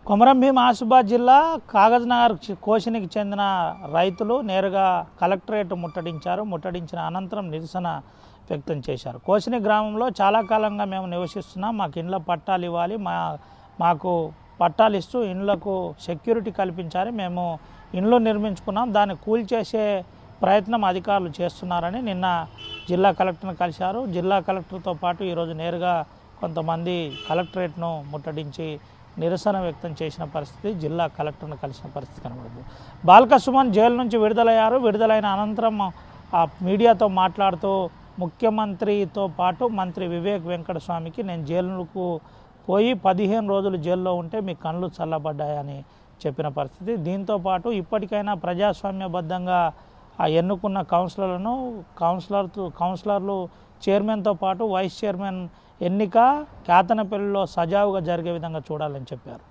కొమరం భీం ఆసిఫాబాద్ జిల్లా కాగజ్నగర్ కోసినికి చెందిన రైతులు నేరుగా కలెక్టరేట్ ముట్టడించిన అనంతరం నిరసన వ్యక్తం చేశారు. కోసిని గ్రామంలో చాలా కాలంగా మేము నివసిస్తున్నాం, మాకు ఇండ్ల పట్టాలు ఇవ్వాలి, మాకు పట్టాలు ఇస్తూ ఇండ్లకు సెక్యూరిటీ కల్పించాలి, మేము ఇండ్లు నిర్మించుకున్నాం, దాన్ని కూల్చేసే ప్రయత్నం అధికారులు చేస్తున్నారని నిన్న జిల్లా కలెక్టర్ని కలిశారు. జిల్లా కలెక్టర్తో పాటు ఈరోజు నేరుగా కొంతమంది కలెక్టరేట్ను ముట్టడించి నిరసన వ్యక్తం చేసిన పరిస్థితి, జిల్లా కలెక్టర్ను కలిసిన పరిస్థితి కనబడుతుంది. బాల్క సుమన్ జైలు నుంచి విడుదలయ్యారు. విడుదలైన అనంతరం మీడియాతో మాట్లాడుతూ ముఖ్యమంత్రితో పాటు మంత్రి వివేక్ వెంకటస్వామికి నేను జైలుకు పోయి 15 రోజులు జైల్లో ఉంటే మీ కళ్ళు చల్లబడ్డాయని చెప్పిన పరిస్థితి. దీంతో పాటు ఇప్పటికైనా ప్రజాస్వామ్యబద్ధంగా ఎన్నుకున్న కౌన్సిలర్లు చైర్మన్తో పాటు వైస్ చైర్మన్ ఎన్నిక కేతనపల్లిలో సజావుగా జరిగే విధంగా చూడాలని చెప్పారు.